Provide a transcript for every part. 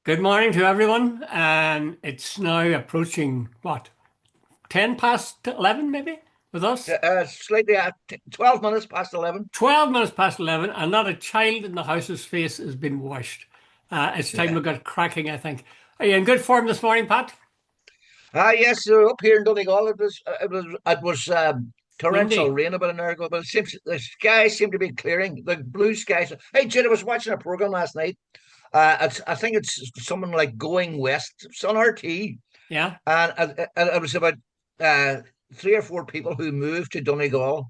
Good morning to everyone. It's now approaching what, 10 past 11 maybe with us? Slightly at 12 minutes past 11. 12 minutes past 11, and not a child in the house's face has been washed. It's time Yeah. we got cracking, I think. Are you in good form this morning, Pat? Yes, up here in Donegal, it was torrential Windy. rain about an hour ago, but it seems the skies seem to be clearing. The blue skies. Hey, Jude, I was watching a program last night. I think it's something like Going West. It's on RT, Yeah. and it was about uh, three or four people who moved to Donegal.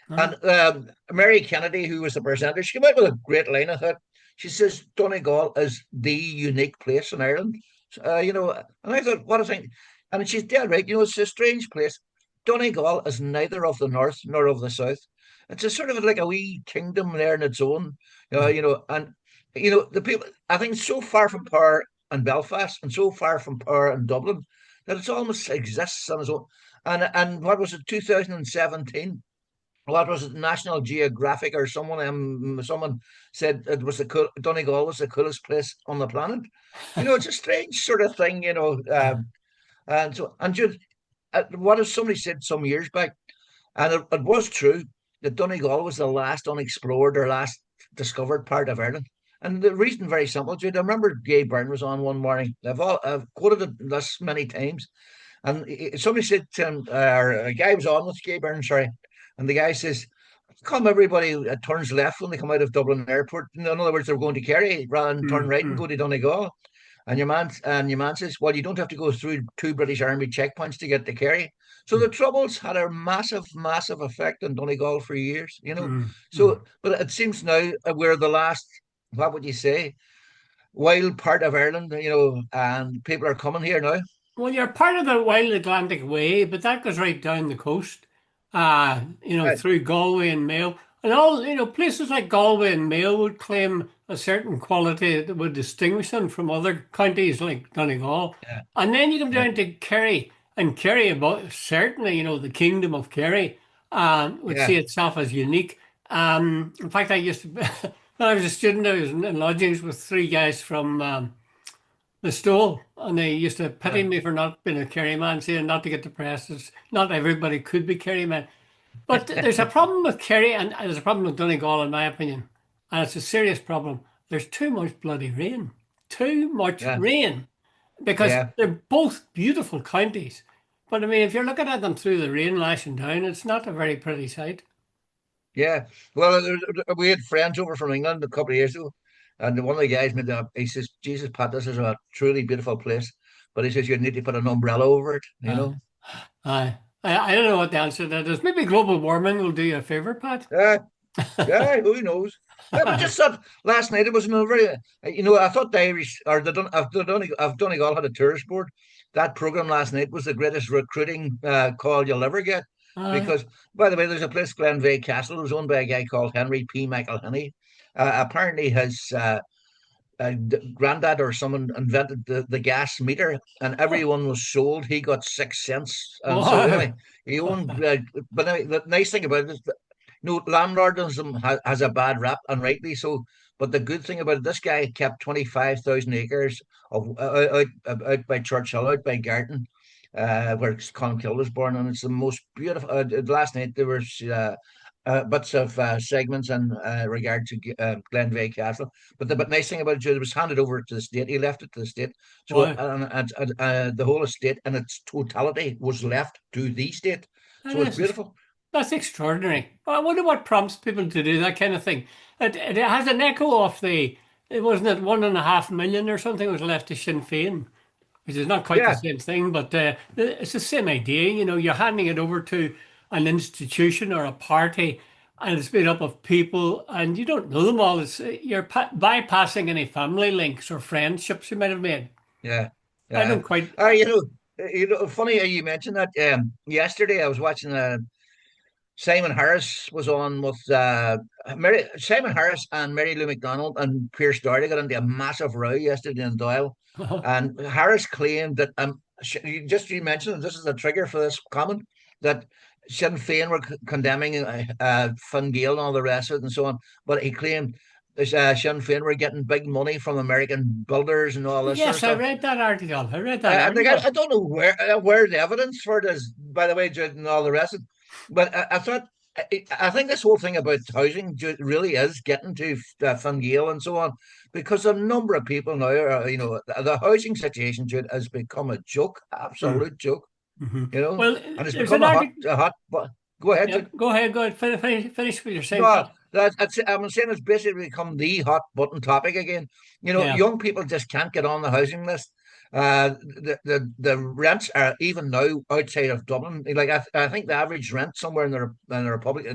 Huh? And Mary Kennedy, who was the presenter, she came out with a great line. I thought she says Donegal is the unique place in Ireland. And I thought, what a thing. And she's dead right. It's a strange place. Donegal is neither of the north nor of the south. It's a sort of like a wee kingdom there in its own. And the people. I think so far from power in Belfast and so far from power in Dublin that it almost exists on its own. And what was it, 2017? What was it, National Geographic or someone said it was Donegal was the coolest place on the planet. It's a strange sort of thing. What if somebody said some years back, and it was true that Donegal was the last unexplored or last discovered part of Ireland. And the reason very simple, Jude. I remember Gay Byrne was on one morning. I've quoted it this many times, and somebody said to him, or a guy was on with Gay Byrne, sorry, and the guy says, "Come, everybody turns left when they come out of Dublin Airport. In other words, they're going to Kerry rather than turn right and Mm-hmm. go to Donegal." And your man says, "Well, you don't have to go through two British Army checkpoints to get to Kerry." So the Troubles had a massive, massive effect on Donegal for years. Mm-hmm. But it seems now we're the last, what would you say, wild part of Ireland, and people are coming here now. Well, you're part of the Wild Atlantic Way, but that goes right down the coast, Right. through Galway and Mayo. And all, places like Galway and Mayo would claim a certain quality that would distinguish them from other counties like Donegal. Yeah. And then you come Yeah. down to Kerry, and Kerry, about certainly, the kingdom of Kerry, would see Yeah. itself as unique. In fact, I used to, when I was a student, I was in lodgings with three guys from the stole, and they used to pity Uh, me for not being a Kerry man, saying not to get depressed. Not everybody could be Kerry man. But there's a problem with Kerry, and there's a problem with Donegal, in my opinion. And it's a serious problem. There's too much bloody rain. Too much yeah. rain. Because Yeah. they're both beautiful counties. But I mean, if you're looking at them through the rain lashing down, it's not a very pretty sight. Yeah. Well, we had friends over from England a couple of years ago, and one of the guys made up. He says, "Jesus, Pat, this is a truly beautiful place," but he says you need to put an umbrella over it. You Uh, know. I don't know what the answer to that is. Maybe global warming will do you a favor, Pat. Yeah. Yeah. Who knows? Yeah, but just thought last night it was a very, I thought the Irish or Donegal had a tourist board. That program last night was the greatest recruiting call you'll ever get. Uh, Because, by the way, there's a place, Glenveagh Castle, it was owned by a guy called Henry P. McElhinney. Apparently, his granddad or someone invented the gas meter, and oh, everyone was sold. He got 6 cents, and so wow. anyway, he owned. But anyway, the nice thing about it is that landlordism has a bad rap, and rightly so. But the good thing about it, this guy kept 25,000 acres of out by Churchill, out by Garton, where Colin was born, and it's the most beautiful. Last night there was bits of segments in regard to Glenveagh Castle. But nice thing about it was handed over to the state. He left it to the state. So Boy, the whole estate in its totality was left to the state. that So it's is, beautiful. that's extraordinary. I wonder what prompts people to do that kind of thing. It has an echo of it wasn't it 1.5 million or something was left to Sinn Féin, which is not quite the Yeah, same thing, but it's the same idea. You're handing it over to an institution or a party, and it's made up of people, and you don't know them all. You're bypassing any family links or friendships you might have made. yeah, I don't yeah. quite. Uh, funny how you mentioned that. Yesterday I was watching Simon Harris was on with Simon Harris and Mary Lou McDonald and Pierce Doherty got into a massive row yesterday in Doyle, and Harris claimed that you mentioned this is a trigger for this comment that Sinn Féin were condemning Fine Gael and all the rest of it and so on, but he claimed this Sinn Féin were getting big money from American builders and all this sort of Yes, I stuff. read that article. I read that And like, article. I don't know where the evidence for it is, by the way, Jude, and all the rest of it. But I thought I think this whole thing about housing, Jude, really is getting to Fine Gael and so on, because a number of people now are, the housing situation, Jude, has become a joke, Mm. absolute joke, Hmm. and Well, it's there's become an a hot, article. a hot. Go ahead, Yeah, Jude. go ahead, go ahead. Finish what you're saying, No, Pat. I'm saying it's basically become the hot button topic again. Yeah. Young people just can't get on the housing list. The rents are even now outside of Dublin. Like I think the average rent somewhere in the Republic,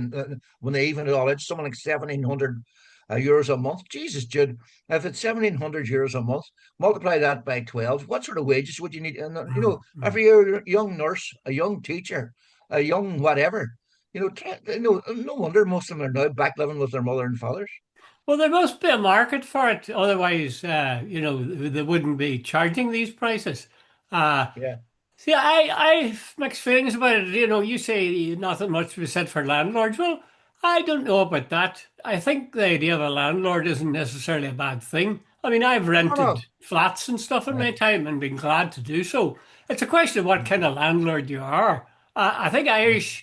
when they even it all out, something like 1,700 euros a month. Jesus, Jude, if it's 1,700 euros a month, multiply that by 12. What sort of wages would you need? And Mm, mm. every year, a young nurse, a young teacher, a young whatever. No wonder most of them are now back living with their mother and fathers. Well, there must be a market for it. Otherwise, they wouldn't be charging these prices. Uh, Yeah. See, I've mixed feelings about it. You say nothing much to be said for landlords. Well, I don't know about that. I think the idea of a landlord isn't necessarily a bad thing. I mean, I've No, rented no. flats and stuff in Uh, my time and been glad to do so. It's a question of what kind of landlord you are. I think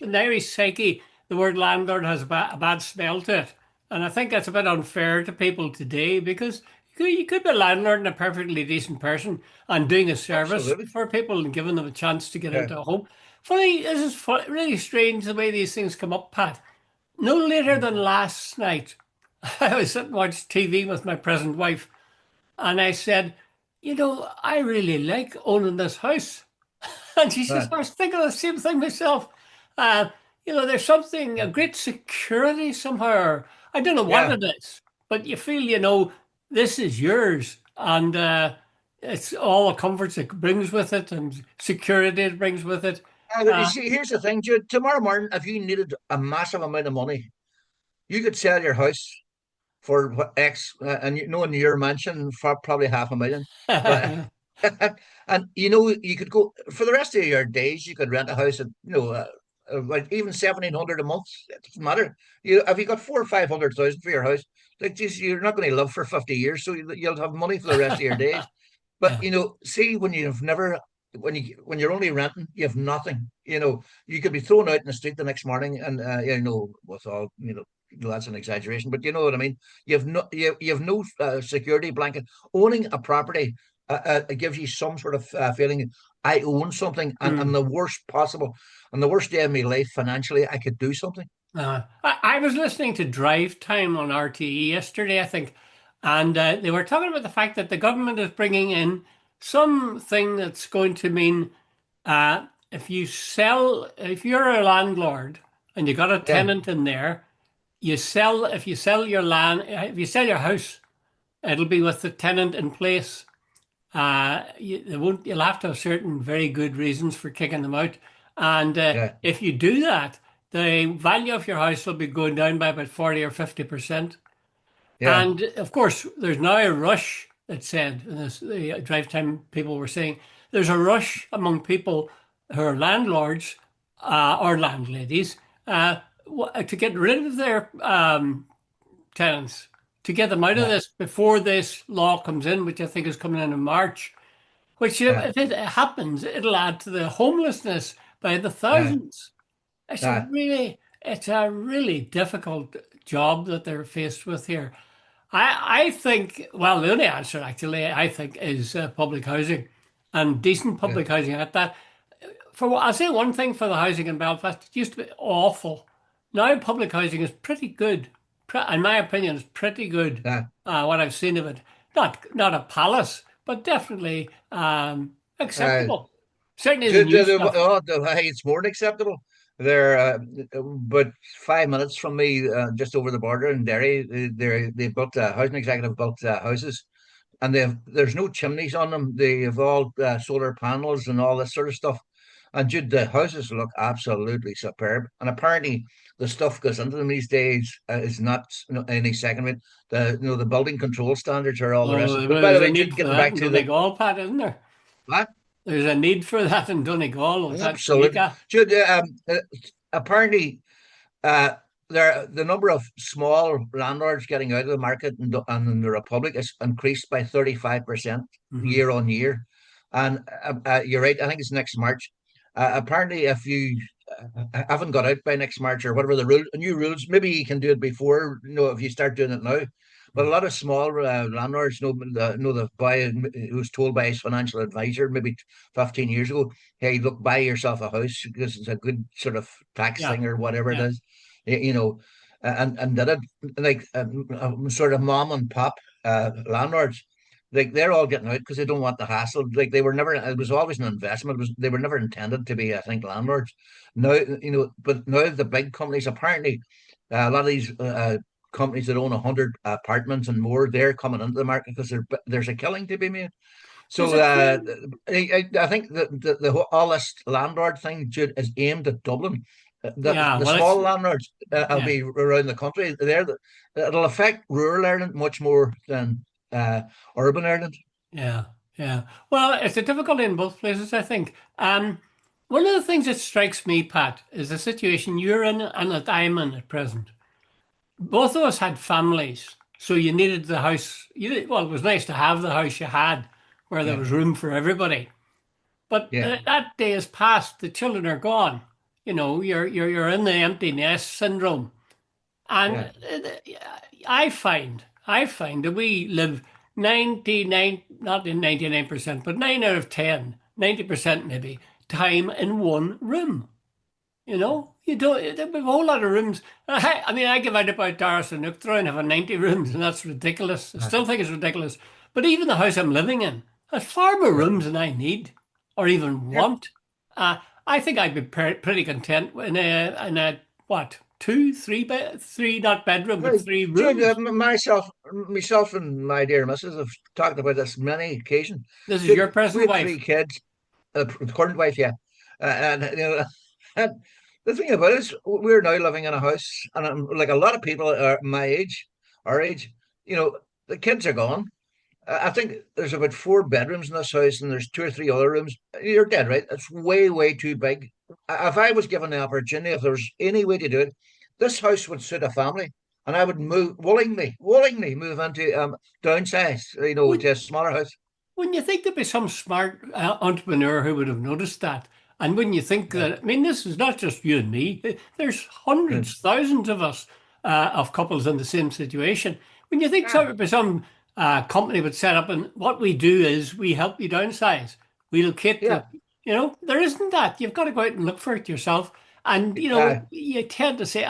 in the Irish psyche, the word landlord has a bad smell to it. And I think that's a bit unfair to people today because you could be a landlord and a perfectly decent person and doing a service Absolutely. for people and giving them a chance to get Yeah. into a home. Funny, this is really strange the way these things come up, Pat. No later than last night, I was sitting watching TV with my present wife, and I said, I really like owning this house. And she says, Uh, I was thinking the same thing myself. Uh, there's something, a great security somehow. I don't know what yeah. it is, but you feel, this is yours. And it's all the comforts it brings with it and security it brings with it. You Uh, see, here's the thing, Jude. Tomorrow morning, if you needed a massive amount of money, you could sell your house for what X, and in your mansion for probably 500,000. But and you could go for the rest of your days. You could rent a house at like even 1,700 a month. It doesn't matter. If you got 400,000 or 500,000 for your house, like geez, you're not going to live for 50 years, so you'll have money for the rest of your days. But yeah. see, when you're only renting, you have nothing. You could be thrown out in the street the next morning, and with all that's an exaggeration, but you know what I mean. You have no security blanket. Owning a property it gives you some sort of feeling. I own something, and Mm. on the worst day of my life financially, I could do something. I was listening to Drive Time on RTE yesterday, I think, and they were talking about the fact that the government is bringing in something that's going to mean if you're a landlord and you got a Yeah, tenant in there, if you sell your land, if you sell your house, it'll be with the tenant in place. You'll have to have certain very good reasons for kicking them out. And yeah, if you do that, the value of your house will be going down by about 40 or 50%. yeah. And of course, there's now a rush, it said, the drive time people were saying, there's a rush among people who are landlords or landladies to get rid of their tenants, to get them out of Yeah, this before this law comes in, which I think is coming in March. Which, yeah, if it happens, it'll add to the homelessness by the yeah, thousands. It's a yeah. really, it's a really difficult job that they're faced with here. I think, well, the only answer actually, I think, is public housing and decent Yeah. public housing at that. I'll say one thing for the housing in Belfast, it used to be awful. Now public housing is pretty good. In my opinion, it's pretty good. Yeah. What I've seen of it, not a palace, but definitely Uh, acceptable. Certainly the new stuff. hey, it's more than acceptable. They're but 5 minutes from me, just over the border in Derry. They built housing executive built houses, and there's no chimneys on them. They have all solar panels and all this sort of stuff. And Jude, the houses look absolutely superb. And apparently, the stuff goes into them these days is not any second of it. The building control standards are all the rest of Oh, it. But well, by the there's a way, need Jude, for getting that back in to the Donegal, Pat, isn't there? what? There's a need for that in Donegal with that Absolutely, Tamika. Jude. Apparently, uh, the number of small landlords getting out of the market and in the Republic is increased by 35% Hmm. year on year. And you're right, I think it's next March. Apparently, if you haven't got out by next March or whatever the new rules, maybe you can do it before, if you start doing it now. But a lot of small landlords know the boy who was told by his financial advisor maybe 15 years ago, hey, look, buy yourself a house because it's a good sort of tax Yeah, thing or whatever it yeah. is, you know, and did it like sort of mom and pop landlords. Like they're all getting out because they don't want the hassle. Like they were never. It was always an investment. They were never intended to be, I think, landlords. Now, but now the big companies apparently, a lot of these companies that own 100 apartments and more, they're coming into the market because there's a killing to be made. There's So a thing. I think that all this landlord thing, Jude, is aimed at Dublin. Yeah, The well, it's small landlords will yeah, be around the country. It'll affect rural Ireland much more than uh, urban Ireland. yeah, yeah. Well, it's a difficulty in both places, I think. One of the things that strikes me, Pat, is the situation you're in and that I'm in at present. Both of us had families, so you needed the house. Well, it was nice to have the house you had, where there Yeah, was room for everybody. But yeah, that day has passed. The children are gone. You're in the empty nest syndrome. And yeah, I find that we live 99, not in 99%, but 9 out of 10, 90% maybe, time in one room. You don't have a whole lot of rooms. I mean, I give out about Doris and Uachtar and have a 90 rooms, and that's ridiculous. I still think it's ridiculous. But even the house I'm living in has far more yeah, rooms than I need or even yeah. want. I think I'd be pretty content in a what, two, three, not bedroom, but Hey, three Jude, rooms. myself, and my dear missus have talked about this many occasions. This is your Jude, we present had wife. 3 kids, current wife, yeah, and and the thing about it is, we're now living in a house, and like a lot of people are my age, our age, the kids are gone. I think there's about 4 bedrooms in this house, and there's 2 or 3 other rooms. You're dead right. It's way, way too big. If I was given the opportunity, if there was any way to do it, this house would suit a family, and I would move willingly move into downsize, Would to a smaller house. Wouldn't you think there'd be some smart entrepreneur who would have noticed that? And wouldn't you think Yeah, that, I mean, this is not just you and me. There's yeah, hundreds, thousands of us, of couples in the same situation. Wouldn't you think yeah, some company would set up and what we do is we help you downsize. We locate yeah. there isn't that. You've got to go out and look for it yourself. And, Uh, you tend to say,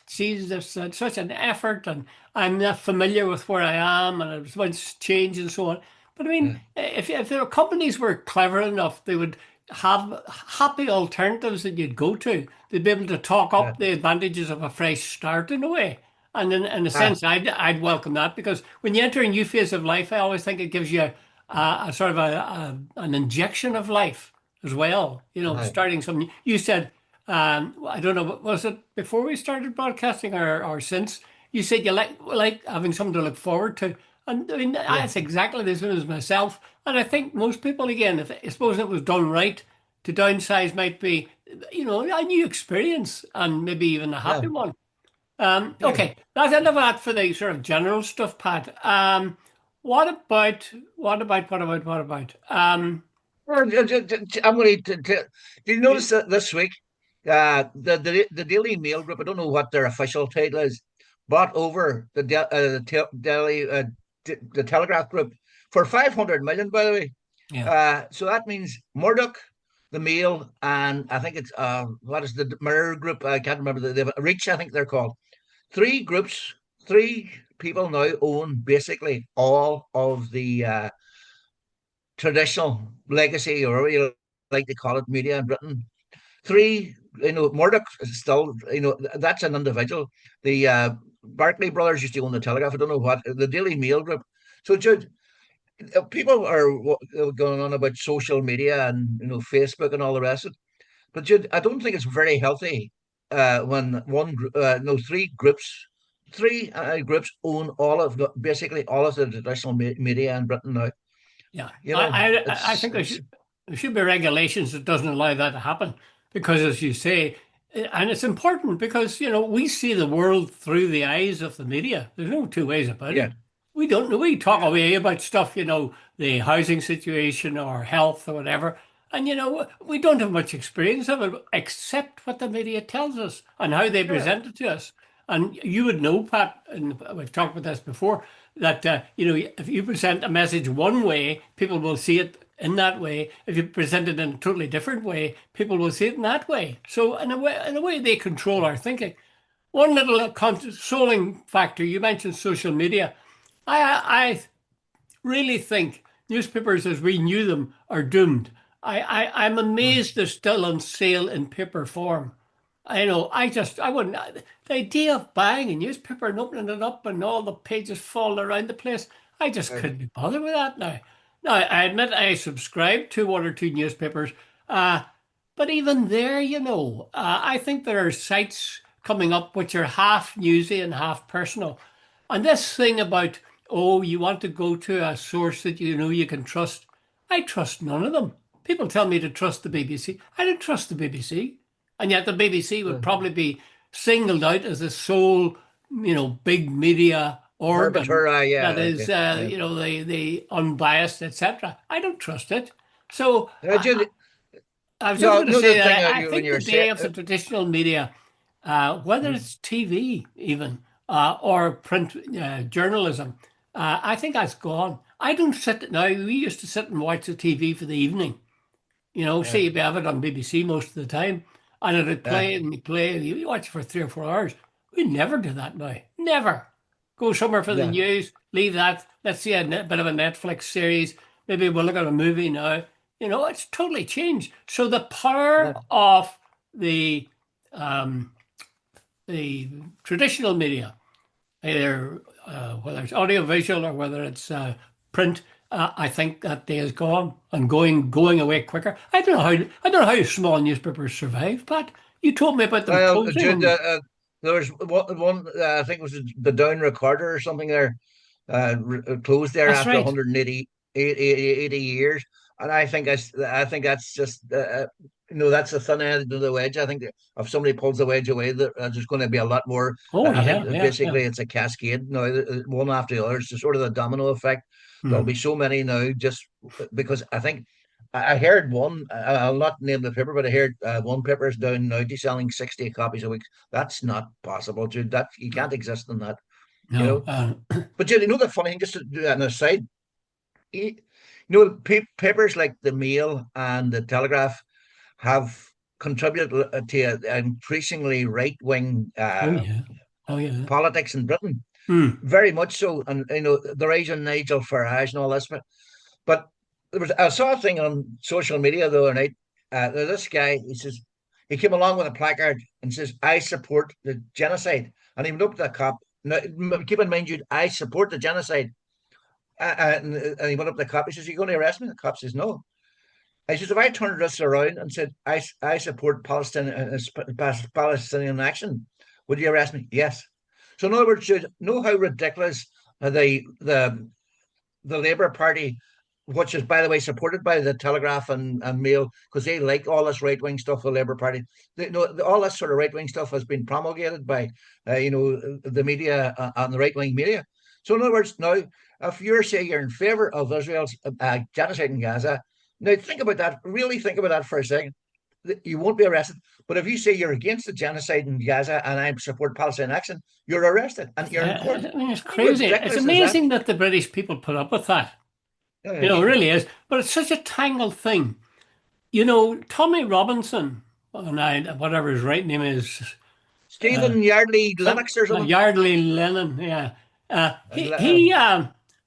Jesus, that's such an effort and I'm not familiar with where I am and it's much change and so on. But I mean, yeah, if their companies were clever enough, they would have happy alternatives that you'd go to. They'd be able to talk yeah. up the advantages of a fresh start in a way. And in a Uh, sense, I'd welcome that because when you enter a new phase of life, I always think it gives you a sort of an injection of life as well. uh, Starting something. You said, I don't know, was it before we started broadcasting or since? You said you like having something to look forward to. And I mean, yeah, that's exactly the same as myself. And I think most people, again, if I suppose it was done right, to downsize might be, a new experience and maybe even a yeah, happy one. yeah. Okay, that's enough of that for the sort of general stuff, Pat. What about? Well, I'm going to. Do you notice that this week, the Daily Mail group? I don't know what their official title is, bought over Daily the Telegraph group for 500 million. By the way, Yeah. so that means Murdoch, the Mail, and I think it's what is the Mirror group? I can't remember Reach. I think they're called 3 groups. 3 people now own basically all of the traditional legacy, or whatever you like to call it, media in Britain. Murdoch is still, that's an individual. The Barclay brothers used to own the Telegraph. I don't know what, the Daily Mail group. So, Jude, people are going on about social media and, Facebook and all the rest of it. But, Jude, I don't think it's very healthy when no, 3 groups own basically all of the traditional media in Britain now. Yeah, I think there should be regulations that doesn't allow that to happen because, as you say, And it's important because, we see the world through the eyes of the media. There's no two ways about Yeah, it. We don't know. We talk yeah, away about stuff, the housing situation or health or whatever. And, we don't have much experience of it except what the media tells us and how they yeah. present it to us. And you would know, Pat, and we've talked about this before, that, if you present a message one way, people will see it in that way. If you present it in a totally different way, people will see it in that way. So in a way, they control our thinking. One little consoling factor, you mentioned social media. I really think newspapers as we knew them are doomed. I'm Mm. amazed they're still on sale in paper form. I wouldn't, the idea of buying a newspaper and opening it up and all the pages falling around the place, I just Uh, couldn't be bothered with that now. Now, I admit I subscribe to one or two newspapers, uh, but even there, I think there are sites coming up which are half newsy and half personal. And this thing about, oh, you want to go to a source that you know you can trust. I trust none of them. People tell me to trust the BBC. I don't trust the BBC. And yet the BBC would uh, probably be singled out as the sole, big media organ Herbitura, that yeah, is, yeah. the unbiased, etc. I don't trust it. So Jude, I was just no, going to no, say the thing that I when think the you're saying, day of the traditional media, whether mm, it's TV even or print journalism, I think that's gone. I don't sit now. We used to sit and watch the TV for the evening. yeah, Say you have it on BBC most of the time, and it'd yeah, play and play, and you watch it for 3 or 4 hours. We never do that now. Never. Go somewhere for the yeah, news, leave that. Let's see a bit of a Netflix series. Maybe we'll look at a movie now. It's totally changed. So the yeah. power of the um, the traditional media, either whether it's audiovisual or whether it's print, I think that day is gone and going away quicker. I don't know how small newspapers survive, Pat. You told me about them Well, closing Jude, them. there was one I think it was the Down Recorder or something there, closed there That's after right. 180 80 years, and I think that's just that's the thin end of the wedge. I think that if somebody pulls the wedge away, there's going to be a lot more. Oh I think yeah, yeah, yeah. basically it's a cascade now, one after the other. It's just sort of the domino effect. There'll Hmm. be so many now just because I think I heard one. I'll not name the paper, but I heard one paper is down now to selling 60 copies a week. That's not possible, Jude. That you can't exist in that, you No. know. But Jude, the funny thing, just to do an aside, papers like the Mail and the Telegraph have contributed to an increasingly right wing Oh yeah. Oh yeah. politics in Britain, Hmm. very much so. And the rise of Nigel Farage and all this, but I saw a thing on social media the other night. There's this guy. He says he came along with a placard and says, "I support the genocide." And he looked at the cop. Now, keep in mind, you, I support the genocide. And he went up to the cop. He says, "Are you going to arrest me?" The cop says, "No." He says, "If I turned this around and said, I support Palestinian action, would you arrest me?" Yes. So in other words, you know how ridiculous the Labour Party, which is, by the way, supported by the Telegraph and Mail, because they like all this right wing stuff, the Labour Party. All this sort of right wing stuff has been promulgated by, the media and the right wing media. So, in other words, now, if you're saying you're in favour of Israel's genocide in Gaza, now think about that. Really think about that for a second. You won't be arrested. But if you say you're against the genocide in Gaza and I support Palestinian action, you're arrested and you're in court. I mean, it's How crazy. It's ridiculous is that? amazing that the British people put up with that. Yeah, It really is. But it's such a tangled thing. Tommy Robinson, whatever his right name is, uh, Stephen Yardley Lennox or something. Yardley Lennon, yeah. He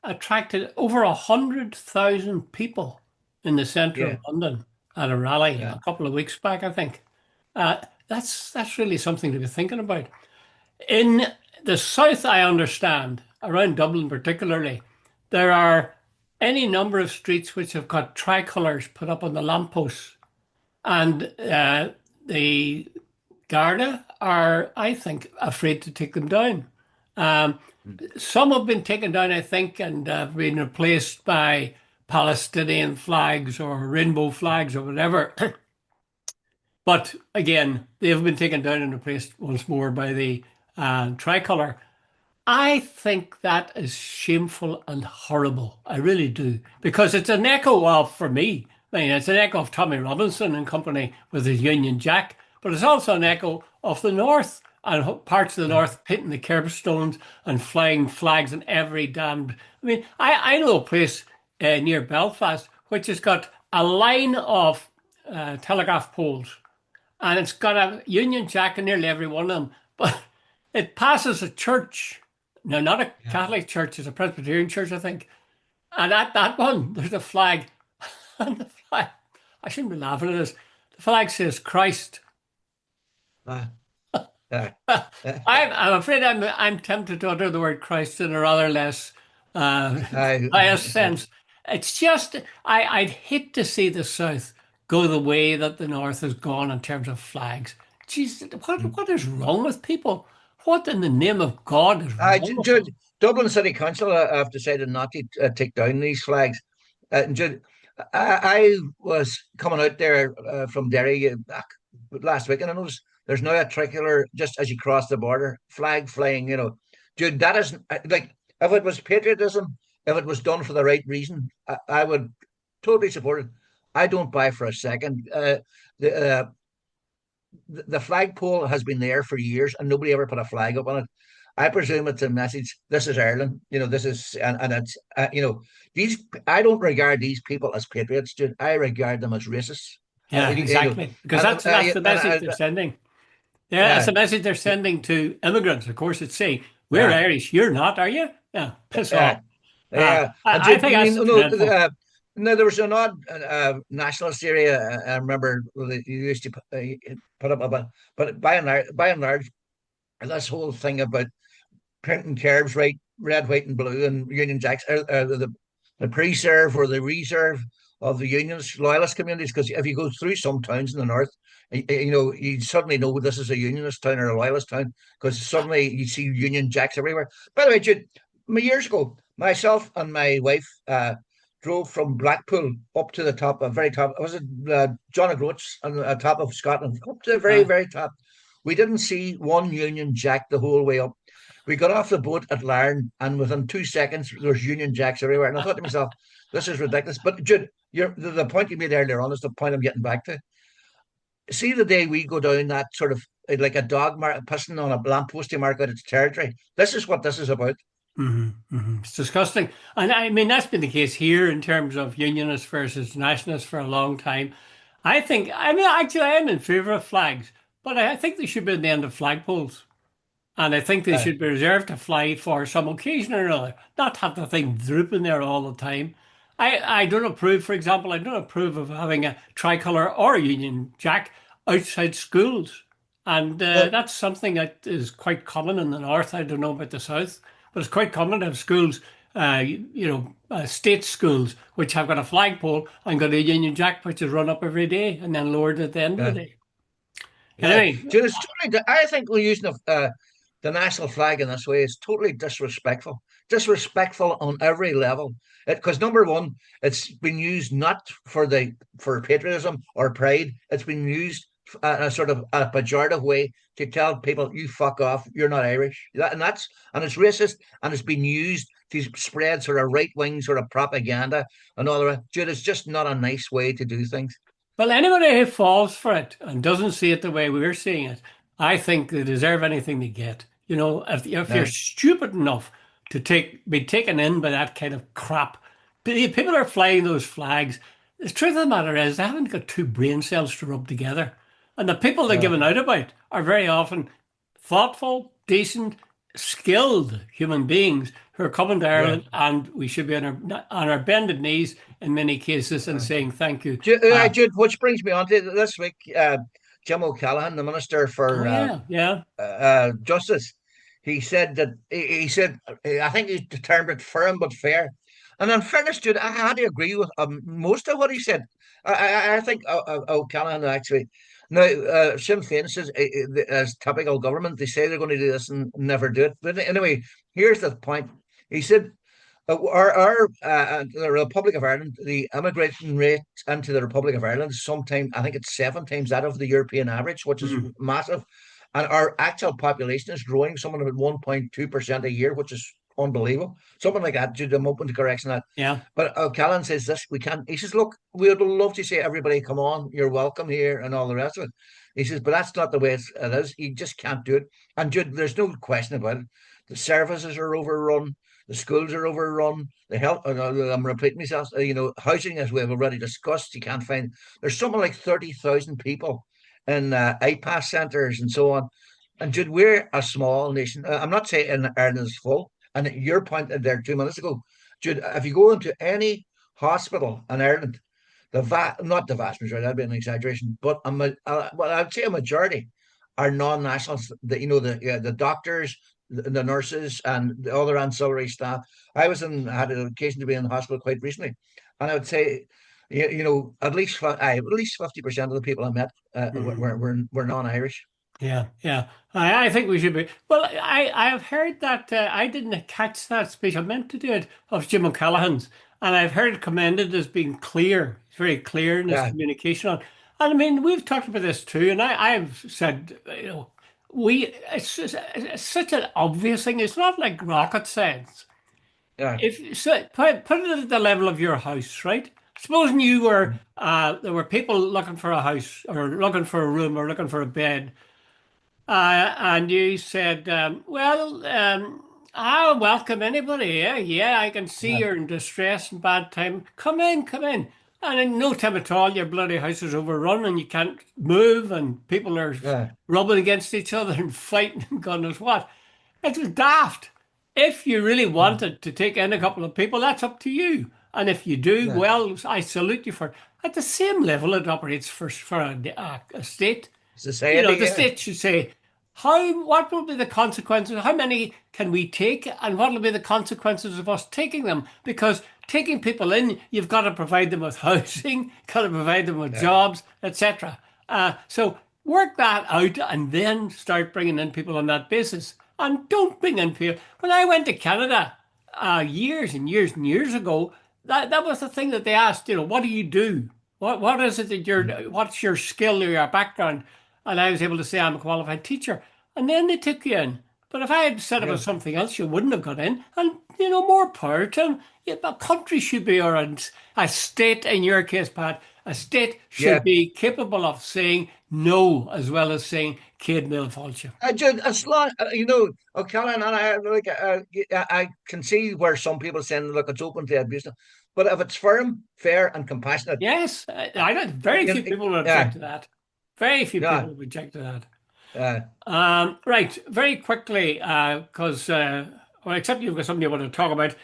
attracted over 100,000 people in the centre of Yeah, London at a rally yeah. a couple of weeks back, I think. That's really something to be thinking about. In the south, I understand, around Dublin particularly, there are any number of streets which have got tricolours put up on the lampposts, and the Garda are, I think, afraid to take them down. Um, Mm. some have been taken down, I think, and been replaced by Palestinian flags or rainbow flags or whatever. But again, they've been taken down and replaced once more by the tricolour. I think that is shameful and horrible. I really do. Because it's an echo of, for me, I mean, it's an echo of Tommy Robinson and company with his Union Jack, but it's also an echo of the North and parts of the Uh, North hitting the curbstones and flying flags in every damned. I mean, I know a place near Belfast which has got a line of telegraph poles and it's got a Union Jack in nearly every one of them, but it passes a church. No, not a yeah. Catholic church, it's a Presbyterian church, I think. And at that one, there's a flag. And the flag, I shouldn't be laughing at this. The flag says Christ. Uh, uh, uh, I'm afraid I'm tempted to utter the word Christ in a rather less uh, I, pious sense. It's just I'd hate to see the South go the way that the North has gone in terms of flags. Jeez, what is wrong with people? What in the name of God is wrong with them? Dublin City Council have decided not to take down these flags. Jude, I was coming out there from Derry last week, and I noticed there's now a tricolour just as you cross the border, flag flying. Jude, that isn't like if it was patriotism, if it was done for the right reason, I would totally support it. I don't buy for a second. The the flagpole has been there for years and nobody ever put a flag up on it. I presume it's a message. This is Ireland. This is, and it's, these, I don't regard these people as patriots, dude. I regard them as racists. Yeah, exactly. Because that's the message they're sending. Yeah, that's uh, the message they're sending to immigrants. Of course, it's saying, we're uh, Irish, you're not, are you? Yeah, piss uh, off. yeah. And I dude, think that's no, dreadful. no, there was an odd nationalist area. I remember they used to put up about, but by and large, this whole thing about printing curbs right, red, white, and blue, and Union Jacks are the pre-serve or the reserve of the Unions, loyalist communities. Because if you go through some towns in the north, you suddenly know this is a Unionist town or a loyalist town because suddenly you see Union Jacks everywhere. By the way, Jude, years ago, myself and my wife drove from Blackpool up to the top, very top. Was it John O'Groats on the top of Scotland, up to the very, Uh, very top? We didn't see one Union Jack the whole way up. We got off the boat at Larne, and within 2 seconds, there's Union Jacks everywhere. And I thought to myself, this is ridiculous. But Jude, the point you made earlier on is the point I'm getting back to. See, the day we go down that sort of like a dog pissing on a lamppost to mark out its territory. This is what this is about. It's disgusting. And I mean, that's been the case here in terms of unionists versus nationalists for a long time. I mean, actually, I am in favor of flags, but I think they should be in the end of flagpoles. And I think they Uh, should be reserved to fly for some occasion or another, not have the thing drooping there all the time. I don't approve, for example, I don't approve of having a tricolour or a Union Jack outside schools. And well, that's something that is quite common in the north. I don't know about the south, but it's quite common to have schools, state schools, which have got a flagpole and got a Union Jack, which is run up every day and then lowered at the end of the uh, day. yeah, Anyway, Jude, it's totally. I think we're using the national flag in this way is totally disrespectful. Disrespectful on every level. Because number one, it's been used not for patriotism or pride. It's been used in a sort of a pejorative way to tell people you fuck off, you're not Irish. And it's racist, and it's been used to spread sort of right wing sort of propaganda and all the rest. Dude, it's just not a nice way to do things. well, anybody who falls for it and doesn't see it the way we're seeing it, I think they deserve anything they get. You know, if you're Uh, stupid enough to be taken in by that kind of crap, people are flying those flags. The truth of the matter is, they haven't got two brain cells to rub together. And the people they're uh, giving out about are very often thoughtful, decent, skilled human beings who are coming to yeah. Ireland, and we should be on our bended knees in many cases and saying thank you. Jude, which brings me on to this week. Jim O'Callaghan, the Minister Oh for yeah, yeah. Justice, he said I think he termed it firm but fair. And in fairness, Jude, I had to agree with most of what he said. I think O'Callaghan actually. Now, Sinn Féin says, as typical government, they say they're going to do this and never do it. But anyway, here's the point. He said the Republic of Ireland, the immigration rate into the Republic of Ireland is sometimes, I think it's 7 times that of the European average, which is Mm. massive. And our actual population is growing something about 1.2% a year, which is unbelievable. Something like that. Jude, I'm open to correction that. Yeah. But Callaghan says this, we can't. He says, look, we would love to say everybody, come on, you're welcome here, and all the rest of it. He says, but that's not the way it is. You just can't do it. And Jude, there's no question about it. The services are overrun. The schools are overrun. The health, I'm repeating myself, housing, as we've already discussed, you can't find, there's something like 30,000 people in IPAS centres and so on. And Jude, we're a small nation. I'm not saying Ireland is full. And your point there 2 minutes ago, Jude, if you go into any hospital in Ireland, not the vast majority, that'd be an exaggeration, but well, I'd say a majority are non-nationals. The doctors, the nurses, and the other ancillary staff. Had an occasion to be in the hospital quite recently, and I would say, at least 50% of the people I met Mhm. were non-Irish. Yeah, yeah. I think we should be. Well, I have heard that I didn't catch that speech. I meant to do it of Jim O'Callaghan's, and I've heard it commended as being clear. It's very clear in his Yeah, communication on. And I mean, we've talked about this too, and I've said, it's such an obvious thing. It's not like rocket science. yeah, If so, put it at the level of your house, right? Supposing you were there were people looking for a house or looking for a room or looking for a bed. And you said, I'll welcome anybody. Yeah, yeah, I can see yeah, you're in distress and bad time. Come in, come in. And in no time at all, your bloody house is overrun and you can't move and people are yeah, rubbing against each other and fighting and God knows what. It was daft. If you really yeah, wanted to take in a couple of people, that's up to you. And if you do, yeah. well, I salute you for it. At the same level, it operates for a state. Society, The yeah, state should say, what will be the consequences? How many can we take? And what will be the consequences of us taking them? Because taking people in, you've got to provide them with housing, got to provide them with yeah, jobs, etc. So work that out and then start bringing in people on that basis. And don't bring in people. When I went to Canada years and years and years ago, that was the thing that they asked, what do you do? What is it that what's your skill or your background? And I was able to say I'm a qualified teacher. And then they took you in. But if I had said it yeah, was something else, you wouldn't have got in. And, more power to them. Yeah, a country should be, or a state, in your case, Pat, a state should yeah. be capable of saying no as well as saying Céad Mil Fáilte. I just as long O'Callaghan, and I can see where some people saying, look, it's open to abuse, but if it's firm, fair, and compassionate, Yes, I don't. Very you know, few people would object yeah, to that. Very few people yeah, would object to that. uh, Right, very quickly, because well, except you've got something you want to talk about.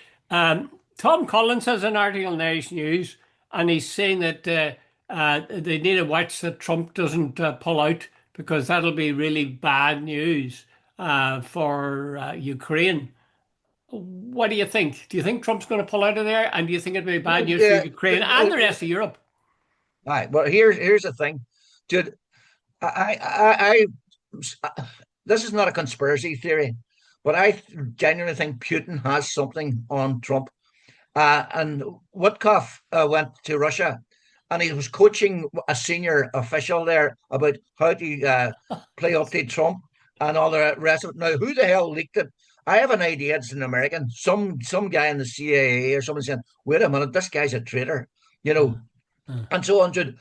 Tom Collins has an article in Irish News, and he's saying that they need to watch that Trump doesn't pull out because that'll be really bad news for Ukraine. What do you think? Do you think Trump's going to pull out of there, and do you think it'll be bad news for yeah. Ukraine and the rest of Europe? Right. Well, here's the thing, dude. I this is not a conspiracy theory, but I genuinely think Putin has something on Trump. And Witkoff went to Russia, and he was coaching a senior official there about how to play up to Trump and all the rest of it. Now, who the hell leaked it? I have an idea. It's an American, some guy in the CIA or someone saying, "Wait a minute, this guy's a traitor," you Uh, know, uh, and so on. Jude.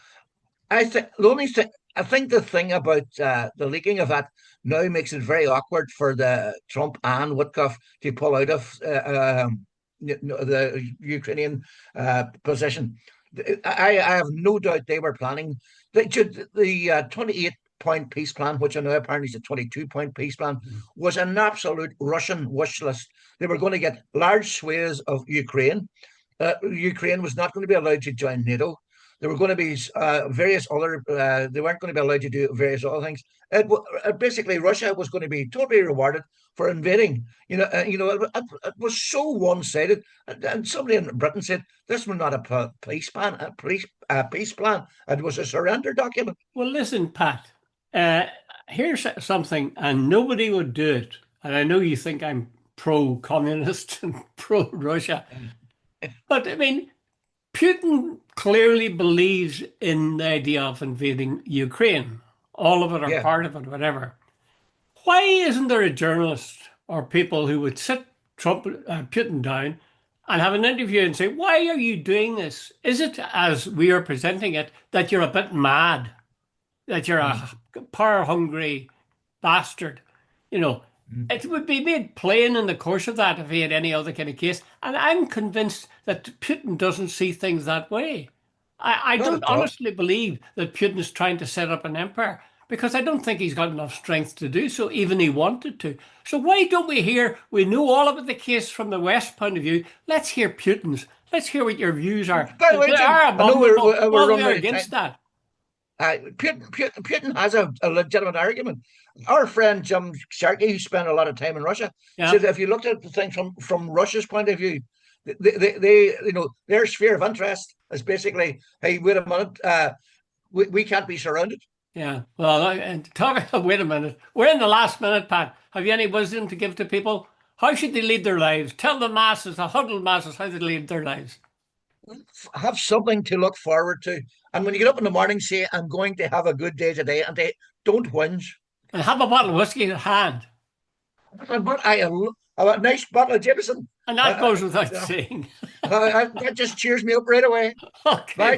I think the only thing I think the thing about the leaking of that now makes it very awkward for the Trump and Witkoff to pull out of the Ukrainian position. I have no doubt they were planning the 28-point peace plan, which I know apparently is a 22-point peace plan, was an absolute Russian wish list. They were going to get large swathes of Ukraine. Ukraine was not going to be allowed to join NATO. There were going to be various other. They weren't going to be allowed to do various other things. Basically, Russia was going to be totally rewarded for invading. It was so one-sided. And somebody in Britain said this was not a peace plan, peace plan. It was a surrender document. Well, listen, Pat, uh, here's something, and nobody would do it. And I know you think I'm pro-communist and pro-Russia. But I mean, Putin clearly believes in the idea of invading Ukraine, all of it or Yeah. part of it, whatever. Why isn't there a journalist or people who would sit Putin down and have an interview and say, why are you doing this? Is it, as we are presenting it, that you're a bit mad, that you're Mm. a power hungry bastard? You know, Mm. it would be made plain in the course of that if he had any other kind of case. And I'm convinced that Putin doesn't see things that way. I Not don't at all. honestly believe that Putin is trying to set up an empire because I don't think he's got enough strength to do so, even he wanted to. So why don't we hear, we know all about the case from the West point of view. Let's hear Putin's. Let's hear what your views are. By the If way, they Jim, are I know abominable, we're well, we running are out of against time. that. Putin has a legitimate argument. Our friend Jim Sharkey, who spent a lot of time in Russia, Yeah. said if you looked at the thing from Russia's point of view, their sphere of interest is basically, hey, wait a minute, we can't be surrounded. Yeah. Well, and talk, wait a minute. We're in the last minute, Pat. Have you any wisdom to give to people? How should they lead their lives? Tell the masses, the huddled masses, how they lead their lives. Have something to look forward to. And when you get up in the morning, say, I'm going to have a good day today, and they don't whinge. And have a bottle of whiskey in hand. But I a nice bottle of Jameson. And Uh, that uh, goes without uh, saying. that just cheers me up right away. Okay. Bye.